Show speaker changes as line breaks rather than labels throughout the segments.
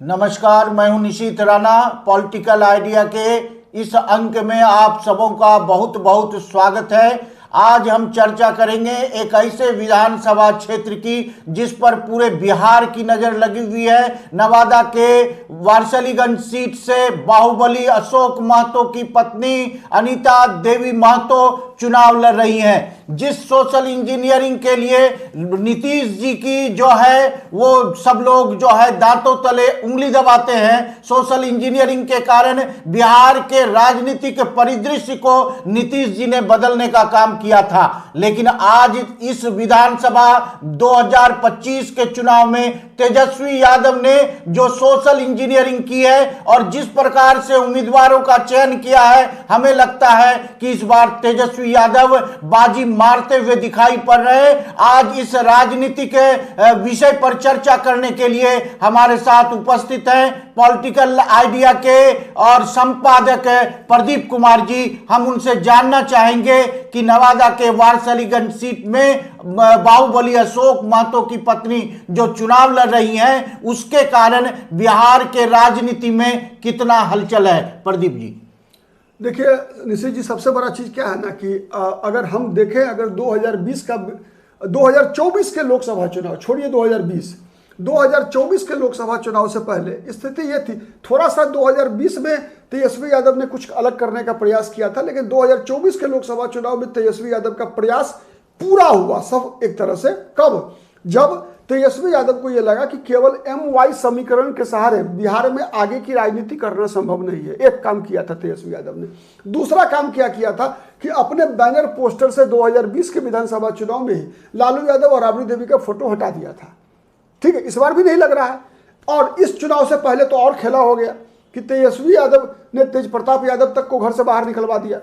नमस्कार, मैं हूं निशित राणा। पॉलिटिकल आइडिया के इस अंक में आप सबों का बहुत बहुत स्वागत है। आज हम चर्चा करेंगे एक ऐसे विधानसभा क्षेत्र की जिस पर पूरे बिहार की नजर लगी हुई है। नवादा के वारसलीगंज सीट से बाहुबली अशोक महतो की पत्नी अनीता देवी महतो चुनाव लड़ रही हैं। जिस सोशल इंजीनियरिंग के लिए नीतीश जी की जो है वो सब लोग जो है दांतों तले उंगली दबाते हैं, सोशल इंजीनियरिंग के कारण बिहार के राजनीतिक परिदृश्य को नीतीश जी ने बदलने का काम किया था। लेकिन आज इस विधानसभा 2025 के चुनाव में तेजस्वी यादव ने जो सोशल इंजीनियरिंग की है और जिस प्रकार से उम्मीदवारों का चयन किया है, हमें लगता है कि इस बार तेजस्वी यादव बाजी मारते हुए दिखाई पड़ रहे। आज इस राजनीतिक विषय पर चर्चा करने के लिए हमारे साथ उपस्थित हैं पॉलिटिकल आइडिया के और संपादक प्रदीप कुमार जी। हम उनसे जानना चाहेंगे कि नवादा के वारसलीगंज सीट में बाहुबली अशोक महतो की पत्नी जो चुनाव लड़ रही हैं, उसके कारण बिहार के राजनीति में कितना हलचल है। प्रदीप जी
देखिए निशित जी, सबसे बड़ा चीज़ क्या है ना कि अगर हम देखें, अगर 2024 के लोकसभा चुनाव छोड़िए, 2024 के लोकसभा चुनाव से पहले स्थिति ये थी। थोड़ा सा 2020 में तेजस्वी यादव ने कुछ अलग करने का प्रयास किया था, लेकिन 2024 के लोकसभा चुनाव में तेजस्वी यादव का प्रयास पूरा हुआ सब एक तरह से। कब? जब तेजस्वी यादव को यह लगा कि केवल MY समीकरण के सहारे बिहार में आगे की राजनीति करना संभव नहीं है। एक काम किया था तेजस्वी यादव ने। दूसरा काम क्या किया था कि अपने बैनर पोस्टर से 2020 के विधानसभा चुनाव में ही लालू यादव और राबड़ी देवी का फोटो हटा दिया था। ठीक है, इस बार भी नहीं लग रहा है। और इस चुनाव से पहले तो और खेला हो गया कि तेजस्वी यादव ने तेज प्रताप यादव तक को घर से बाहर निकलवा दिया।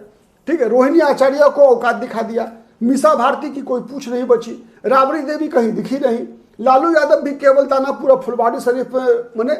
ठीक है, रोहिणी आचार्य को औकात दिखा दिया, मीसा भारती की कोई पूछ नहीं बची, राबड़ी देवी कहीं दिखी नहीं, लालू यादव भी केवल ताना पूरा फुलवाड़ी शरीफ में मैंने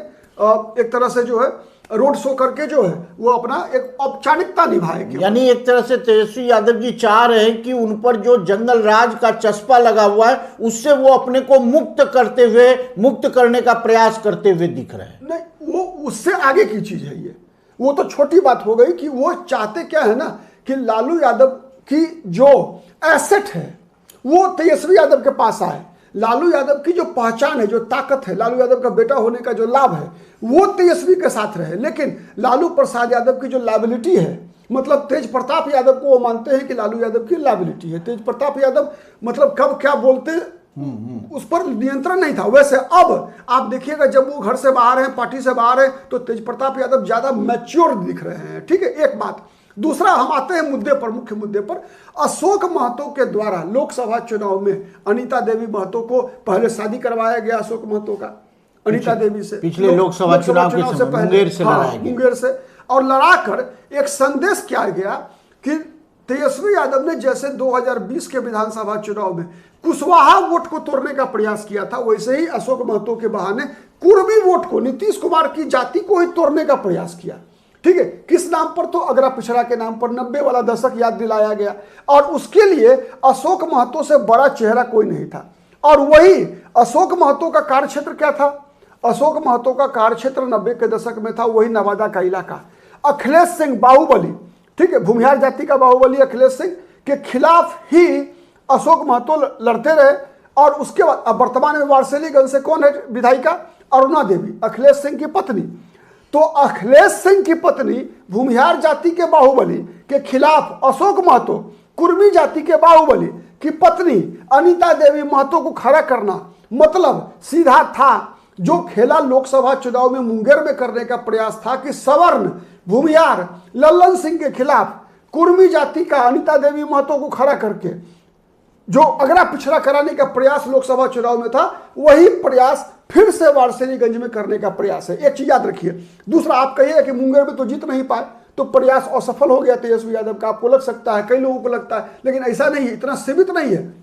एक तरह से जो है रोड शो करके जो है वो अपना एक औपचारिकता निभाएगी।
यानी एक तरह से तेजस्वी यादव जी चाह रहे हैं कि उन पर जो जंगल राज का चस्पा लगा हुआ है उससे वो अपने को मुक्त करने का प्रयास करते हुए दिख रहे हैं।
नहीं, वो उससे आगे की चीज है ये। वो तो छोटी बात हो गई कि वो चाहते क्या है ना कि लालू यादव की जो एसेट है वो तेजस्वी यादव के पास आए। लालू यादव की जो पहचान है, जो ताकत है, लालू यादव का बेटा होने का जो लाभ है, वो तेजस्वी के साथ रहे। लेकिन लालू प्रसाद यादव की जो लायबिलिटी है, मतलब तेज प्रताप यादव को वो मानते हैं कि लालू यादव की लायबिलिटी है। तेज प्रताप यादव मतलब कब क्या बोलते उस पर नियंत्रण नहीं था। वैसे अब आप देखिएगा जब वो घर से बाहर हैं, पार्टी से बाहर हैं, तो तेज प्रताप यादव ज्यादा मैच्योर दिख रहे हैं। ठीक है, एक बात। दूसरा, हम आते हैं मुद्दे पर, मुख्य मुद्दे पर। अशोक महतो के द्वारा लोकसभा चुनाव में अनीता देवी महतो को पहले शादी करवाया गया। अशोक महतो का अनीता देवी से
पिछले लोकसभा चुनाव से पहले
मुंगेर से और लड़ाकर एक संदेश किया गया कि तेजस्वी यादव ने जैसे 2020 के विधानसभा चुनाव में कुशवाहा वोट को तोड़ने का प्रयास किया था, वैसे ही अशोक महतो के बहाने कुर्मी वोट को, नीतीश कुमार की जाति को ही तोड़ने का प्रयास किया। ठीक है, किस नाम पर? तो अगरा पिछड़ा के नाम पर 90 वाला दशक याद दिलाया गया। और उसके लिए अशोक महतो से बड़ा चेहरा कोई नहीं था। और वही अशोक महतो का कार्यक्षेत्र क्या था? अशोक महतो का कार्यक्षेत्र 90 के दशक में था वही नवादा का इलाका। अखिलेश सिंह बाहुबली, ठीक है, भूमिहार जाति का बाहुबली अखिलेश सिंह के खिलाफ ही अशोक महतो लड़ते रहे। और उसके बाद वर्तमान में वारसलीगंज से कौन है विधायिका? अरुणा देवी, अखिलेश सिंह की पत्नी। तो अखिलेश सिंह की पत्नी भूमिहार जाति के बाहुबली के खिलाफ अशोक महतो, कुर्मी जाति के बाहुबली की पत्नी अनीता देवी महतो को खड़ा करना, मतलब सीधा था। जो खेला लोकसभा चुनाव में मुंगेर में करने का प्रयास था कि सवर्ण भूमिहार लल्लन सिंह के खिलाफ कुर्मी जाति का अनीता देवी महतो को खड़ा करके जो अगरा पिछड़ा कराने का प्रयास लोकसभा चुनाव में था, वही प्रयास फिर से वारसलीगंज में करने का प्रयास है। एक चीज याद रखिए। दूसरा, आप कहिए कि मुंगेर में तो जीत नहीं पाए, तो प्रयास असफल हो गया तेजस्वी यादव का। आपको लग सकता है, कई लोगों को लगता है, लेकिन ऐसा नहीं है, इतना सीमित नहीं है।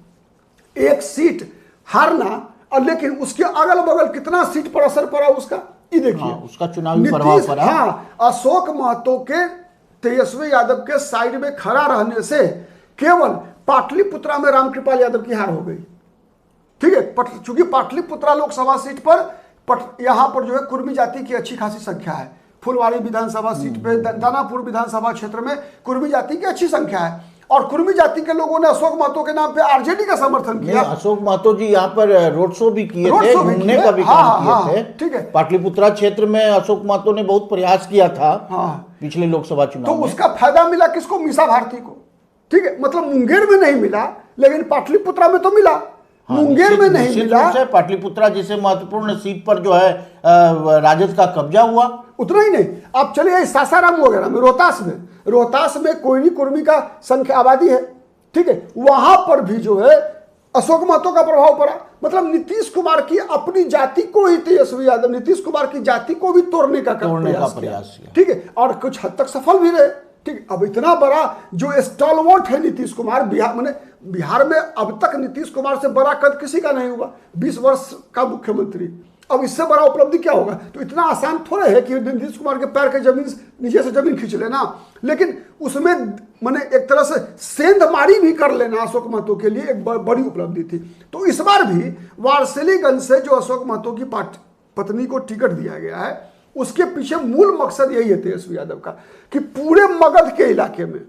एक सीट हारना और लेकिन उसके अगल बगल कितना सीट पर असर पड़ा उसका, ये देखिए।
उसका चुनावी प्रभाव पड़ा।
हाँ, अशोक महतो के तेजस्वी यादव के साइड में खड़ा रहने से केवल पाटलिपुत्रा में रामकृपाल यादव की हार हो गई। ठीक है, चूंकि पाटलिपुत्रा लोकसभा सीट पर यहाँ पर जो है कुर्मी जाति की अच्छी खासी संख्या है। फुलवाड़ी विधानसभा सीट पे, दानापुर विधानसभा क्षेत्र में कुर्मी जाति की अच्छी संख्या है, और कुर्मी जाति के लोगों ने अशोक महतो के नाम पे आरजेडी का समर्थन किया।
अशोक महतो जी यहाँ पर रोड शो भी किए
रोड
थे,
शो भी
घूमने
किए।
का भी
हाँ,
काम
हाँ,
किए थे।
ठीक है।
पाटलिपुत्रा क्षेत्र में अशोक महतो ने बहुत प्रयास किया था
हाँ।
पिछले लोकसभा
तो
चुनाव में।
उसका फायदा मिला किसको? मीसा भारती को। ठीक है, मतलब मुंगेर में नहीं मिला, लेकिन पाटलिपुत्रा में तो मिला। मुंगेर में नहीं मिला।
पाटलिपुत्रा जैसे महत्वपूर्ण सीट पर जो है राजद का कब्जा हुआ।
उतना ही नहीं, आप चलिए सासाराम वगैरह में, रोहतास में कोयनी कुर्मी का संख्या आबादी है, ठीक है, वहां पर भी जो है अशोक महतो का प्रभाव पड़ा। मतलब नीतीश कुमार की अपनी जाति को ही, तेजस्वी यादव नीतीश कुमार की जाति को भी तोड़ने का प्रयास किया, ठीक है, और कुछ हद तक सफल भी रहे। ठीक, अब इतना बड़ा जो स्टॉलवर्ट है नीतीश कुमार, बिहार में अब तक नीतीश कुमार से बड़ा कद किसी का नहीं हुआ, 20 वर्ष का मुख्यमंत्री। अब इससे बड़ा उपलब्धि क्या होगा? तो इतना आसान थोड़े है कि नीतीश कुमार के पैर के जमीन नीचे से जमीन खींच लेना, लेकिन उसमें मैंने एक तरह से सेंधमारी भी कर लेना अशोक महतो के लिए एक बड़ी उपलब्धि थी। तो इस बार भी वारसिलीगंज से जो अशोक महतो की पत्नी को टिकट दिया गया है, उसके पीछे मूल मकसद यही है तेजस्वी यादव का कि पूरे मगध के इलाके में,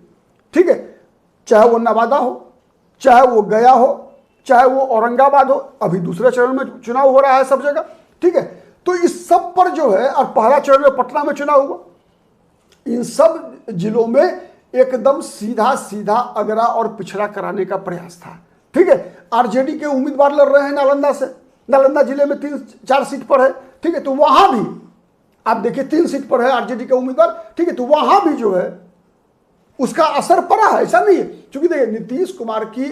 ठीक है, चाहे वो नवादा हो, चाहे वो गया हो, चाहे वो औरंगाबाद हो, अभी दूसरे चरण में चुनाव हो रहा है सब जगह, ठीक है, तो इस सब पर जो है, और पहला चरण में पटना में चुनाव हुआ, इन सब जिलों में एकदम सीधा सीधा अगरा और पिछड़ा कराने का प्रयास था। ठीक है, आरजेडी के उम्मीदवार लड़ रहे हैं नालंदा से, नालंदा जिले में 3-4 सीट पर है, ठीक है, तो वहां भी आप देखिए 3 सीट पर है आरजेडी का उम्मीदवार, ठीक है, तो वहां भी जो है उसका असर पड़ा है, ऐसा नहीं है। क्योंकि देखिए नीतीश कुमार की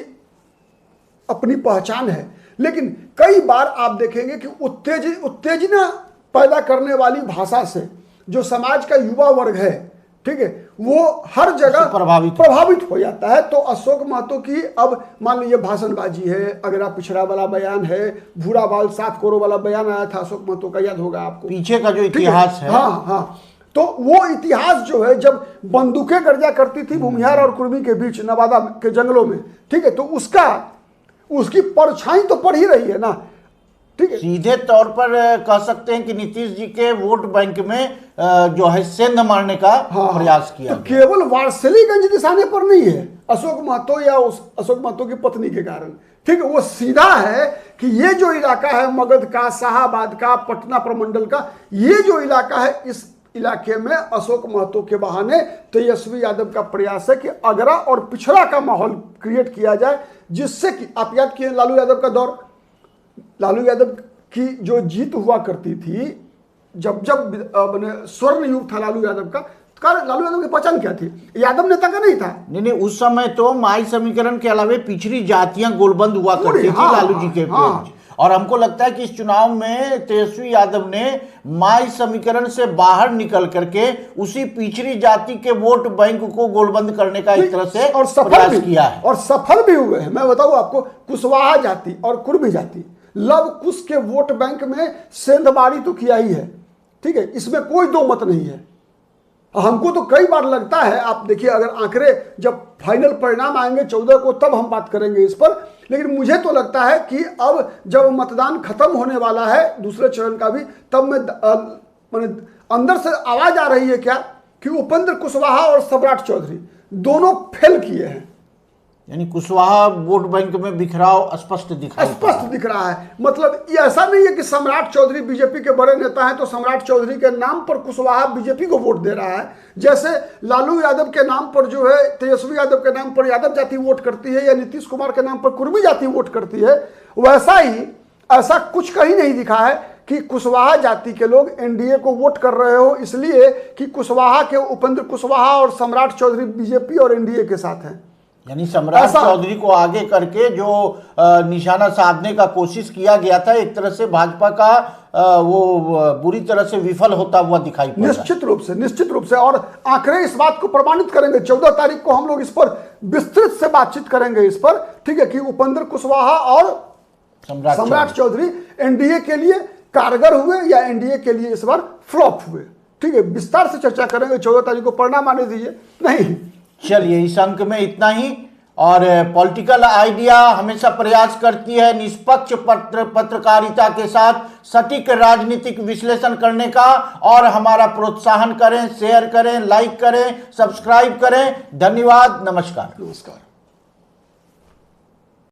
अपनी पहचान है, लेकिन कई बार आप देखेंगे कि उत्तेजना पैदा करने वाली भाषा से जो समाज का युवा वर्ग है, ठीक है, वो हर जगह प्रभावित हो जाता है। तो अशोक महतो की अब मान लीजिए भाषणबाजी है, अगरा पिछड़ा वाला बयान है, भूरा बाल 7 करोड़ वाला बयान आया था अशोक महतो का, याद होगा आपको,
पीछे का जो इतिहास है।
हाँ हाँ, तो वो इतिहास जो है, जब बंदूकें गर्जा करती थी भूमिहार और कुर्मी के बीच नवादा के जंगलों में, ठीक है, तो उसकी परछाई तो पड़ ही रही है ना। ठीक है,
सीधे तौर पर कह सकते हैं कि नीतीश जी के वोट बैंक में जो है सेंध मारने का प्रयास किया।
तो केवल वारसिलीगंज निशाने पर नहीं है अशोक महतो या उस अशोक महतो की पत्नी के कारण, ठीक है, वो सीधा है कि ये जो इलाका है मगध का, शाहाबाद का, पटना प्रमंडल का, ये जो इलाका है, इस इलाके में अशोक महतो के बहाने तेजस्वी यादव का प्रयास है कि अगरा और पिछड़ा का माहौल क्रिएट किया जाए, जिससे कि आप याद किए लालू यादव का दौर, लालू यादव की जो जीत हुआ करती थी, जब स्वर्ण युग था लालू यादव का, लालू यादव की पहचान क्या थी? यादव नेता का नहीं था।
नहीं, उस समय तो माई समीकरण के अलावे पिछड़ी जातियां गोलबंद हुआ करती थी लालू जी के पेज। और हमको लगता है कि इस चुनाव में तेजस्वी यादव ने माई समीकरण से बाहर निकल करके उसी पिछड़ी जाति के वोट बैंक को गोलबंद करने का एक तरह से
और सफल किया है, और सफल भी हुए हैं। मैं बताऊं आपको, कुशवाहा जाति और कुर्मी जाति लव कुश के वोट बैंक में सेंधमारी तो किया ही है, ठीक है, इसमें कोई दो मत नहीं है। हमको तो कई बार लगता है, आप देखिए, अगर आंकड़े जब फाइनल परिणाम आएंगे 14 को, तब हम बात करेंगे इस पर, लेकिन मुझे तो लगता है कि अब जब मतदान खत्म होने वाला है दूसरे चरण का भी, तब मैं अंदर से आवाज आ रही है क्या कि उपेंद्र कुशवाहा और सम्राट चौधरी दोनों फेल किए हैं।
यानी कुशवाहा वोट बैंक में बिखराव स्पष्ट
दिख रहा है। मतलब ये ऐसा नहीं है कि सम्राट चौधरी बीजेपी के बड़े नेता हैं तो सम्राट चौधरी के नाम पर कुशवाहा बीजेपी को वोट दे रहा है, जैसे लालू यादव के नाम पर जो है, तेजस्वी यादव के नाम पर यादव जाति वोट करती है, या नीतीश कुमार के नाम पर कुर्मी जाति वोट करती है। वैसा ही ऐसा कुछ कहीं नहीं दिखा है कि कुशवाहा जाति के लोग एनडीए को वोट कर रहे हो इसलिए कि कुशवाहा के उपेंद्र कुशवाहा और सम्राट चौधरी बीजेपी और एनडीए के साथ हैं।
यानी सम्राट चौधरी को आगे करके जो निशाना साधने का कोशिश किया गया था, एक तरह से भाजपा का वो बुरी तरह से विफल होता हुआ दिखाई पड़ा।
निश्चित रूप से, और आंकड़े इस बात को प्रमाणित करेंगे। 14 तारीख को हम लोग इस पर विस्तृत से बातचीत करेंगे इस पर, ठीक है, कि उपेंद्र कुशवाहा और सम्राट चौधरी एनडीए के लिए कारगर हुए या एनडीए के लिए इस बार फ्लॉप हुए। ठीक है, विस्तार से चर्चा करेंगे। 14 तारीख को परिणाम आने दीजिए। नहीं,
चलिए इस अंक में इतना ही, और पॉलिटिकल आइडिया हमेशा प्रयास करती है निष्पक्ष पत्रकारिता के साथ सटीक राजनीतिक विश्लेषण करने का। और हमारा प्रोत्साहन करें, शेयर करें, लाइक करें, सब्सक्राइब करें। धन्यवाद, नमस्कार।
नमस्कार।